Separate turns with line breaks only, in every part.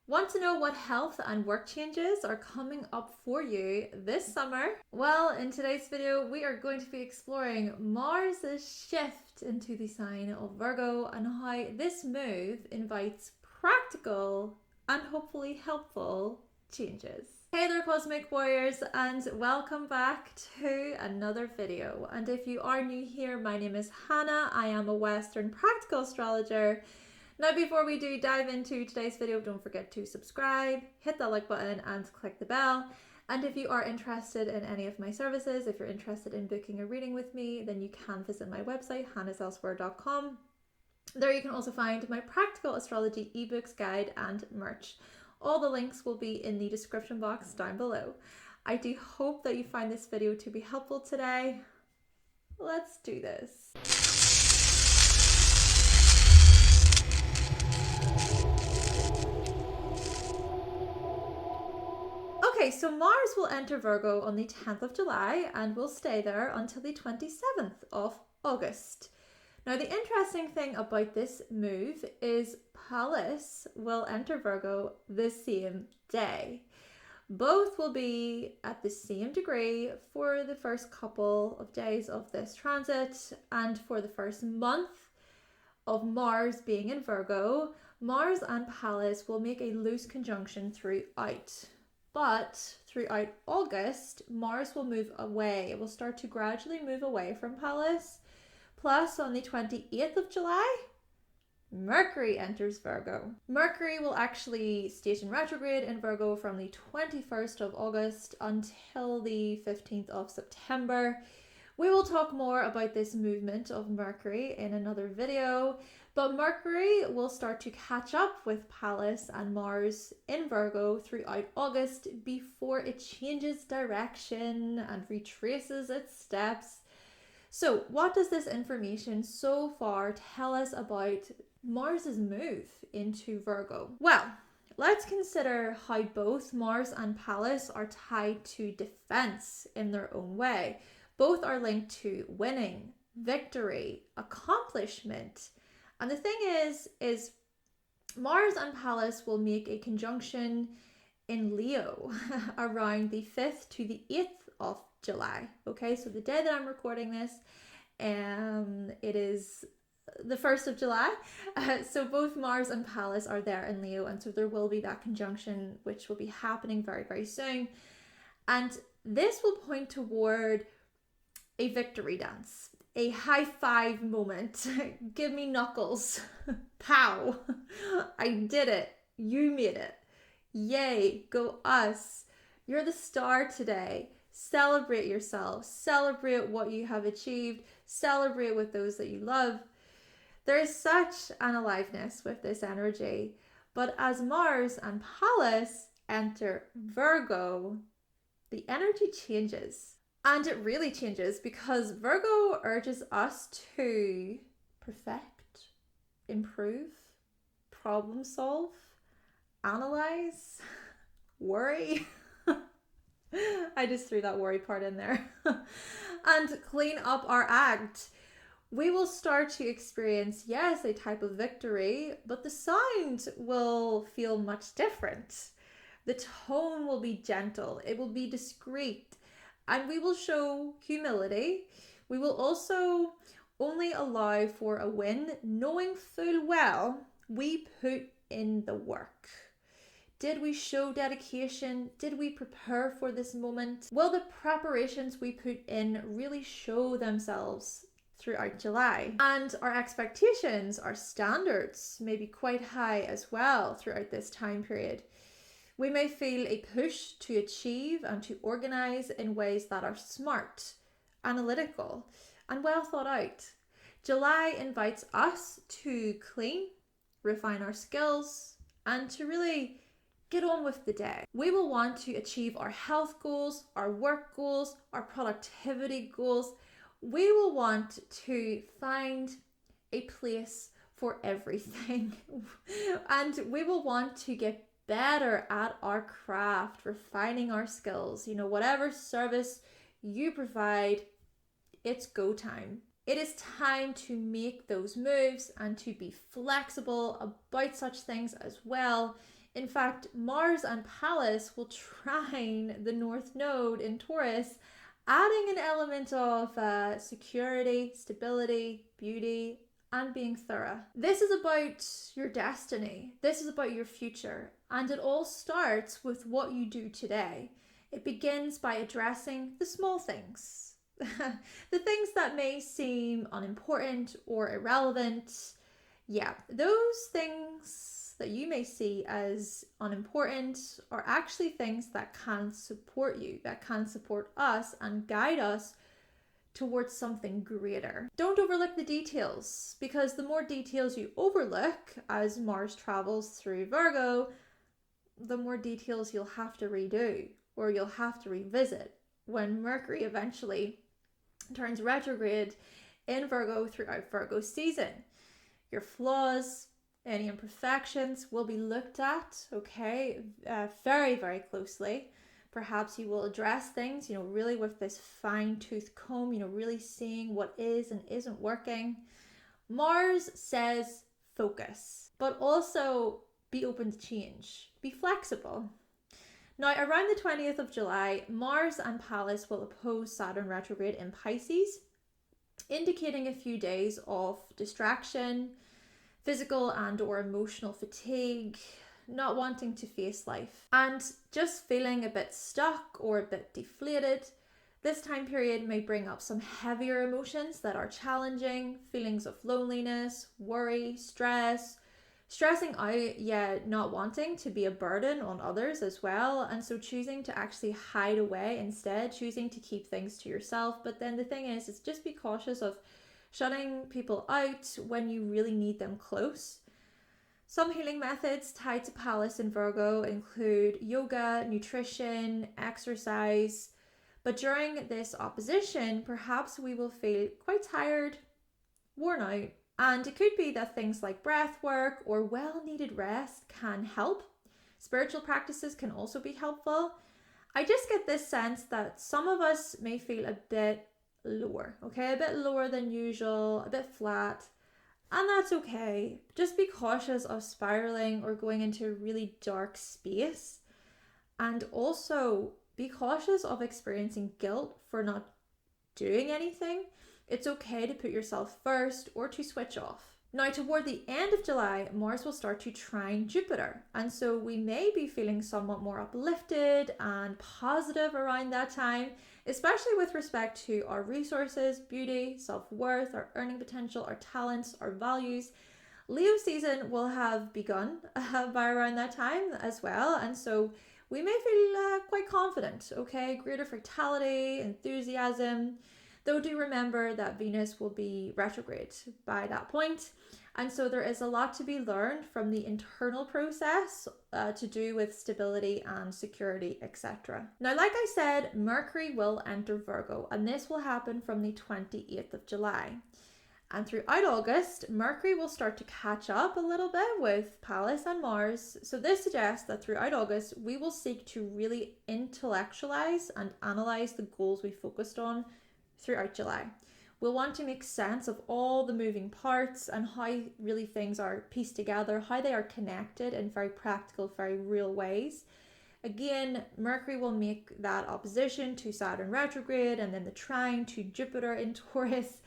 Want to know what health and work changes are coming up for you this summer? Well, in today's video, we are going to be exploring Mars' shift into the sign of Virgo and how this move invites practical and hopefully helpful changes. Hey there, Cosmic Warriors, and welcome back to another video. And if you are new here, my name is Hannah. I am a Western practical astrologer. Now, before we do dive into today's video, don't forget to subscribe, hit that like button and click the bell. And if you are interested in any of my services, if you're interested in booking a reading with me, then you can visit my website, hannahselsewhere.com. There you can also find my Practical Astrology eBooks guide and merch. All the links will be in the description box down below. I do hope that you find this video to be helpful today. Let's do this. Okay, so Mars will enter Virgo on the 10th of July and will stay there until the 27th of August. Now, the interesting thing about this move is Pallas will enter Virgo the same day. Both will be at the same degree for the first couple of days of this transit, and for the first month of Mars being in Virgo, Mars and Pallas will make a loose conjunction throughout. But throughout August, Mars will move away. It will start to gradually move away from Pallas. Plus, on the 28th of July, Mercury enters Virgo. Mercury will actually station retrograde in Virgo from the 21st of August until the 15th of September. We will talk more about this movement of Mercury in another video, but Mercury will start to catch up with Pallas and Mars in Virgo throughout August before it changes direction and retraces its steps. So what does this information so far tell us about Mars's move into Virgo? Well, let's consider how both Mars and Pallas are tied to defense in their own way. Both are linked to winning, victory, accomplishment. And the thing is Mars and Pallas will make a conjunction in Leo around the 5th to the 8th of July. Okay, so the day that I'm recording this, it is the 1st of July. So both Mars and Pallas are there in Leo, and so there will be that conjunction which will be happening very, very soon. And this will point toward a victory dance, a high five moment. Give me knuckles. Pow. I did it. You made it. Yay. Go us. You're the star today. Celebrate yourself. Celebrate what you have achieved. Celebrate with those that you love. There is such an aliveness with this energy. But as Mars and Pallas enter Virgo, the energy changes. And it really changes because Virgo urges us to perfect, improve, problem solve, analyze, worry. I just threw that worry part in there. And clean up our act. We will start to experience, yes, a type of victory, but the sound will feel much different. The tone will be gentle. It will be discreet. And we will show humility. We will also only allow for a win, knowing full well we put in the work. Did we show dedication? Did we prepare for this moment? Will the preparations we put in really show themselves throughout July? And our expectations, our standards may be quite high as well throughout this time period. We may feel a push to achieve and to organize in ways that are smart, analytical, and well thought out. July invites us to clean, refine our skills, and to really get on with the day. We will want to achieve our health goals, our work goals, our productivity goals. We will want to find a place for everything. And we will want to get better at our craft, refining our skills. You know, whatever service you provide, it's go time. It is time to make those moves and to be flexible about such things as well In fact, Mars and Pallas will trine the North Node in Taurus, adding an element of security, stability, beauty, and being thorough. This is about your destiny. This is about your future. And it all starts with what you do today. It begins by addressing the small things, the things that may seem unimportant or irrelevant. Yeah, those things that you may see as unimportant are actually things that can support you, that can support us and guide us towards something greater. Don't overlook the details, because the more details you overlook as Mars travels through Virgo, the more details you'll have to redo or you'll have to revisit when Mercury eventually turns retrograde in Virgo throughout Virgo season. Your flaws, any imperfections will be looked at, okay, very, very closely. Perhaps you will address things, really with this fine-tooth comb, really seeing what is and isn't working. Mars says focus, but also be open to change. Be flexible. Now, around the 20th of July, Mars and Pallas will oppose Saturn retrograde in Pisces, indicating a few days of distraction, physical and or emotional fatigue, not wanting to face life, and just feeling a bit stuck or a bit deflated. This time period may bring up some heavier emotions that are challenging, feelings of loneliness, worry, stressing out, not wanting to be a burden on others as well, and so choosing to actually hide away instead, choosing to keep things to yourself. But then the thing is just be cautious of shutting people out when you really need them close. Some healing methods tied to Pallas in Virgo include yoga, nutrition, exercise. But during this opposition, perhaps we will feel quite tired, worn out, and it could be that things like breath work or well-needed rest can help. Spiritual practices can also be helpful. I just get this sense that some of us may feel a bit lower, okay? A bit lower than usual, a bit flat. And that's okay. Just be cautious of spiraling or going into a really dark space. And also be cautious of experiencing guilt for not doing anything. It's okay to put yourself first or to switch off. Now, toward the end of July, Mars will start to trine Jupiter. And so we may be feeling somewhat more uplifted and positive around that time, especially with respect to our resources, beauty, self-worth, our earning potential, our talents, our values. Leo season will have begun by around that time as well. And so we may feel quite confident, okay? Greater vitality, enthusiasm. Though do remember that Venus will be retrograde by that point. And so there is a lot to be learned from the internal process to do with stability and security, etc. Now, like I said, Mercury will enter Virgo, and this will happen from the 28th of July. And throughout August, Mercury will start to catch up a little bit with Pallas and Mars. So this suggests that throughout August, we will seek to really intellectualize and analyze the goals we focused on throughout July. We'll want to make sense of all the moving parts and how really things are pieced together, how they are connected in very practical, very real ways. Again, Mercury will make that opposition to Saturn retrograde and then the trine to Jupiter in Taurus,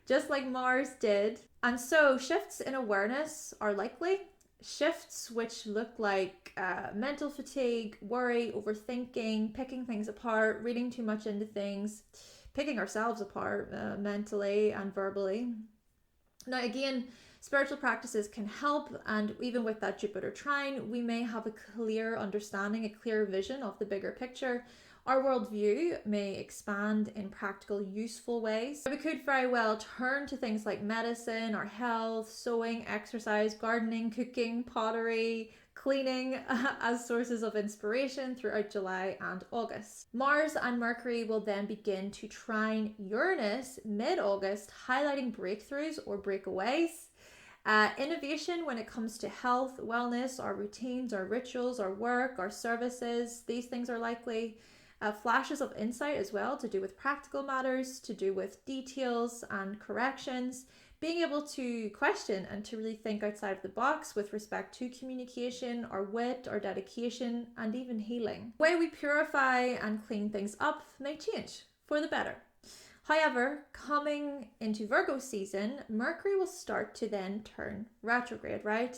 just like Mars did. And so shifts in awareness are likely. Shifts which look like mental fatigue, worry, overthinking, picking things apart, reading too much into things, picking ourselves apart mentally and verbally. Now again, spiritual practices can help, and even with that Jupiter trine, we may have a clear understanding, a clear vision of the bigger picture. Our worldview may expand in practical, useful ways. We could very well turn to things like medicine, our health, sewing, exercise, gardening, cooking, pottery, cleaning as sources of inspiration throughout July and August. Mars and Mercury will then begin to trine Uranus mid-August, highlighting breakthroughs or breakaways. Innovation when it comes to health, wellness, our routines, our rituals, our work, our services, these things are likely. Flashes of insight as well to do with practical matters, to do with details and corrections. being able to question and to really think outside of the box with respect to communication, our wit, our dedication, and even healing. The way we purify and clean things up may change for the better. However, coming into Virgo season, Mercury will start to then turn retrograde, right?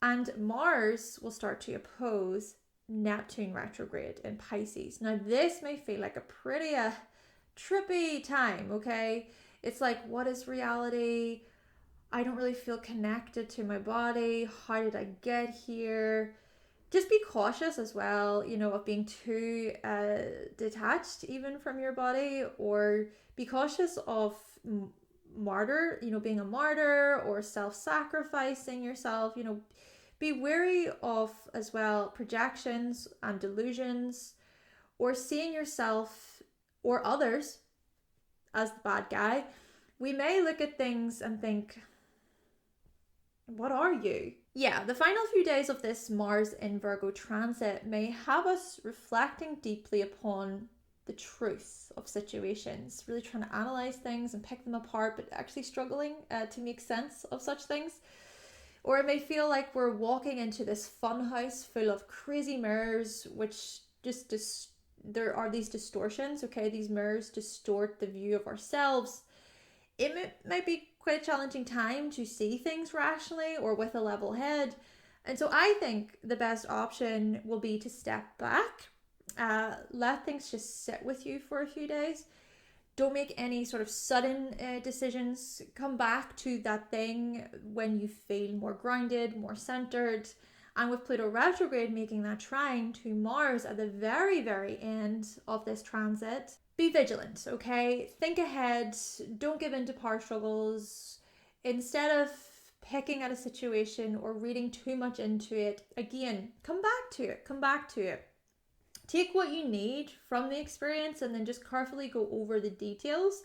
And Mars will start to oppose Neptune retrograde in Pisces. Now, this may feel like a pretty trippy time, okay? It's like, what is reality? I don't really feel connected to my body. How did I get here? Just be cautious as well, you know, of being too detached even from your body, or be cautious of martyr, you know, being a martyr or self-sacrificing yourself, you know. Be wary of as well projections and delusions, or seeing yourself or others as the bad guy. We may look at things and think, what are you? Yeah, the final few days of this Mars in Virgo transit may have us reflecting deeply upon the truth of situations, really trying to analyze things and pick them apart, but actually struggling to make sense of such things. Or it may feel like we're walking into this fun house full of crazy mirrors, which just there are these distortions, okay? These mirrors distort the view of ourselves. It might be quite a challenging time to see things rationally or with a level head. And so I think the best option will be to step back, let things just sit with you for a few days. Don't make any sort of sudden decisions. Come back to that thing when you feel more grounded, more centered. And with Pluto retrograde making that trine to Mars at the very, very end of this transit, be vigilant, okay? Think ahead. Don't give in to power struggles. Instead of picking at a situation or reading too much into it, again, come back to it. Come back to it. Take what you need from the experience and then just carefully go over the details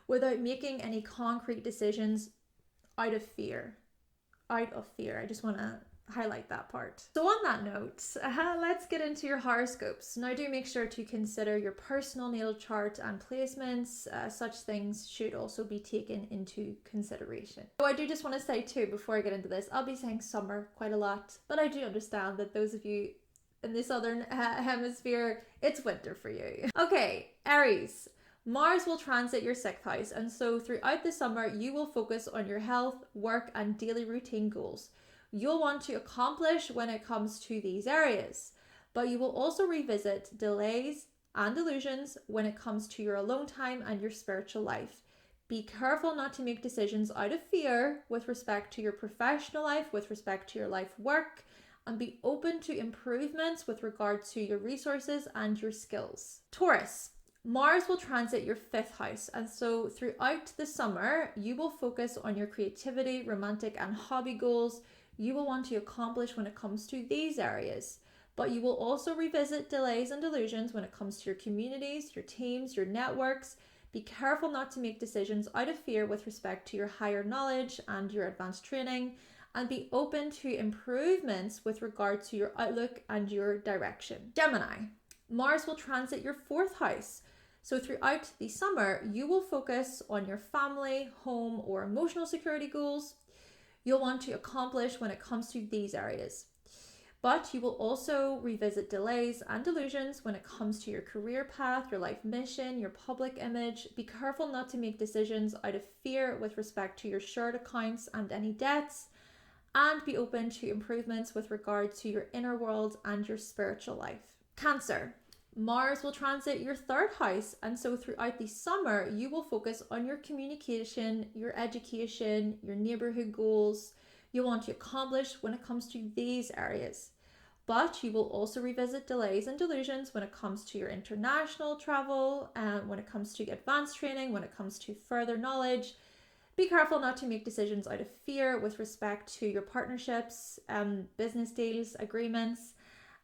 without making any concrete decisions out of fear. I just want to highlight that part. So on that note, let's get into your horoscopes. Now do make sure to consider your personal natal chart and placements. Such things should also be taken into consideration. So I do just want to say too, before I get into this, I'll be saying summer quite a lot, but I do understand that those of you in the southern hemisphere, it's winter for you. Okay, Aries. Mars will transit your 6th house, and so throughout the summer, you will focus on your health, work, and daily routine goals. You'll want to accomplish when it comes to these areas, but you will also revisit delays and illusions when it comes to your alone time and your spiritual life. Be careful not to make decisions out of fear with respect to your professional life, with respect to your life work, and be open to improvements with regard to your resources and your skills. Taurus. Mars will transit your 5th house, and so throughout the summer, you will focus on your creativity, romantic and hobby goals. You will want to accomplish when it comes to these areas, but you will also revisit delays and delusions when it comes to your communities, your teams, your networks. Be careful not to make decisions out of fear with respect to your higher knowledge and your advanced training, and be open to improvements with regard to your outlook and your direction. Gemini. Mars will transit your 4th house. So throughout the summer, you will focus on your family, home, or emotional security goals. You'll want to accomplish when it comes to these areas. But you will also revisit delays and delusions when it comes to your career path, your life mission, your public image. Be careful not to make decisions out of fear with respect to your shared accounts and any debts. And be open to improvements with regard to your inner world and your spiritual life. Cancer. Mars will transit your 3rd house, and so throughout the summer, you will focus on your communication, your education, your neighborhood goals. You want to accomplish when it comes to these areas. But you will also revisit delays and delusions when it comes to your international travel, when it comes to advanced training, when it comes to further knowledge. Be careful not to make decisions out of fear with respect to your partnerships, business deals, agreements,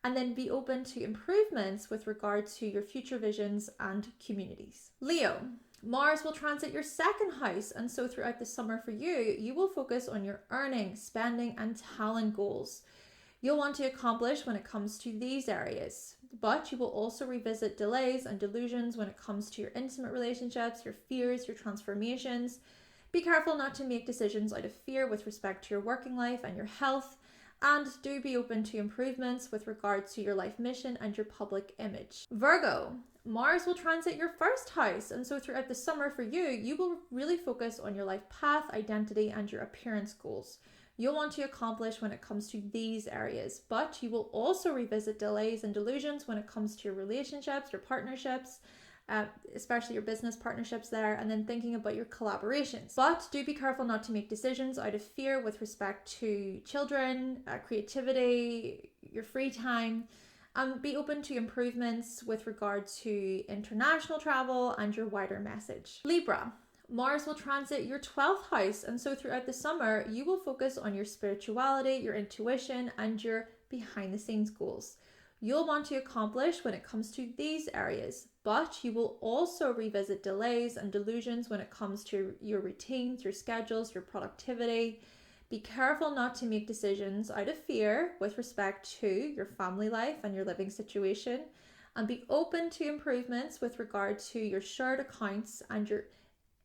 and then be open to improvements with regard to your future visions and communities. Leo. Mars will transit your 2nd house, and so throughout the summer for you, you will focus on your earning, spending, and talent goals. You'll want to accomplish when it comes to these areas, but you will also revisit delays and delusions when it comes to your intimate relationships, your fears, your transformations. Be careful not to make decisions out of fear with respect to your working life and your health, and do be open to improvements with regards to your life mission and your public image. Virgo, Mars will transit your first house, and so throughout the summer for you, you will really focus on your life path, identity, and your appearance goals. You'll want to accomplish when it comes to these areas, but you will also revisit delays and delusions when it comes to your relationships, your partnerships, especially your business partnerships there, and then thinking about your collaborations. But do be careful not to make decisions out of fear with respect to children, creativity, your free time, and be open to improvements with regard to international travel and your wider message. Libra, Mars will transit your 12th house, and so throughout the summer, you will focus on your spirituality, your intuition, and your behind the scenes goals. You'll want to accomplish when it comes to these areas, but you will also revisit delays and delusions when it comes to your routines, your schedules, your productivity. Be careful not to make decisions out of fear with respect to your family life and your living situation, and be open to improvements with regard to your shared accounts and your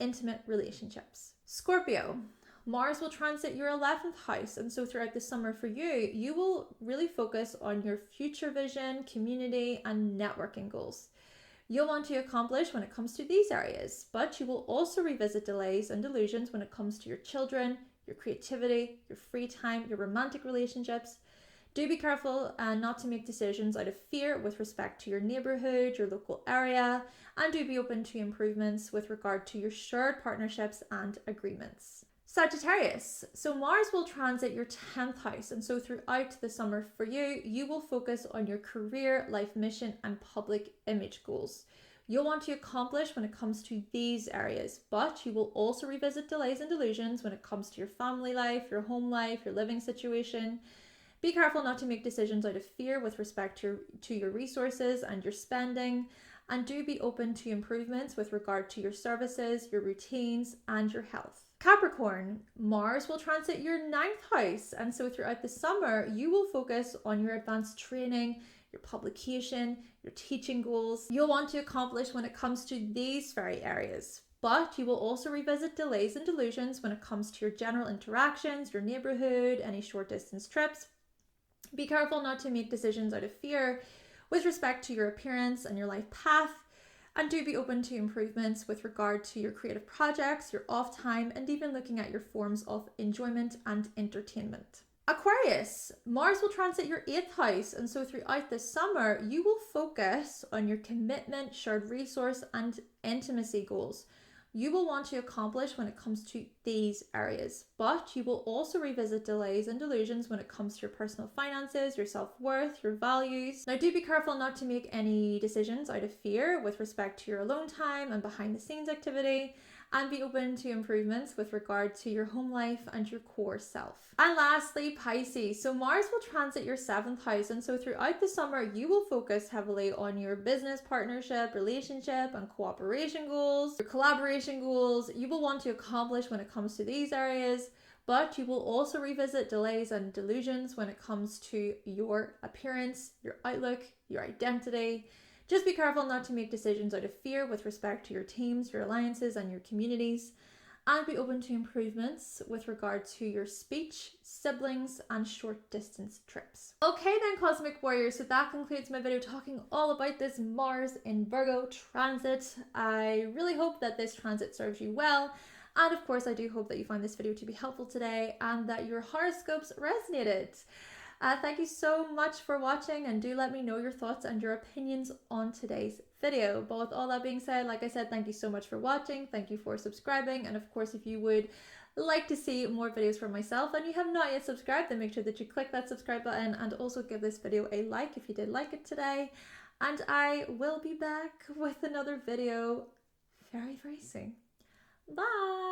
intimate relationships. Scorpio, Mars will transit your 11th house, and so throughout the summer for you, you will really focus on your future vision, community, and networking goals. You'll want to accomplish when it comes to these areas, but you will also revisit delays and delusions when it comes to your children, your creativity, your free time, your romantic relationships. Do be careful not to make decisions out of fear with respect to your neighborhood, your local area, and do be open to improvements with regard to your shared partnerships and agreements. Sagittarius, so Mars will transit your 10th house, and so throughout the summer for you, you will focus on your career, life mission, and public image goals. You'll want to accomplish when it comes to these areas, but you will also revisit delays and delusions when it comes to your family life, your home life, your living situation. Be careful not to make decisions out of fear with respect to your resources and your spending, and do be open to improvements with regard to your services, your routines, and your health. Capricorn, Mars will transit your 9th house, and so throughout the summer, you will focus on your advanced training, your publication, your teaching goals. You'll want to accomplish when it comes to these very areas, but you will also revisit delays and delusions when it comes to your general interactions, your neighborhood, any short distance trips. Be careful not to make decisions out of fear with respect to your appearance and your life path, and do be open to improvements with regard to your creative projects, your off time, and even looking at your forms of enjoyment and entertainment. Aquarius, Mars will transit your 8th house, and so throughout this summer, you will focus on your commitment, shared resource, and intimacy goals. You will want to accomplish when it comes to these areas, but you will also revisit delays and delusions when it comes to your personal finances, your self-worth, your values. Now, do be careful not to make any decisions out of fear with respect to your alone time and behind the scenes activity, and be open to improvements with regard to your home life and your core self. And lastly, Pisces. So Mars will transit your 7th house, and so throughout the summer, you will focus heavily on your business partnership, relationship, and cooperation goals, your collaboration goals. You will want to accomplish when it comes to these areas, but you will also revisit delays and delusions when it comes to your appearance, your outlook, your identity. Just be careful not to make decisions out of fear with respect to your teams, your alliances, and your communities, and be open to improvements with regard to your speech, siblings, and short distance trips. Okay then, Cosmic Warriors, so that concludes my video talking all about this Mars in Virgo transit. I really hope that this transit serves you well, and of course I do hope that you found this video to be helpful today and that your horoscopes resonated. Thank you so much for watching, and do let me know your thoughts and your opinions on today's video. But with all that being said, like I said, thank you so much for watching. Thank you for subscribing. And of course, if you would like to see more videos from myself and you have not yet subscribed, then make sure that you click that subscribe button and also give this video a like if you did like it today. And I will be back with another video very, very soon. Bye!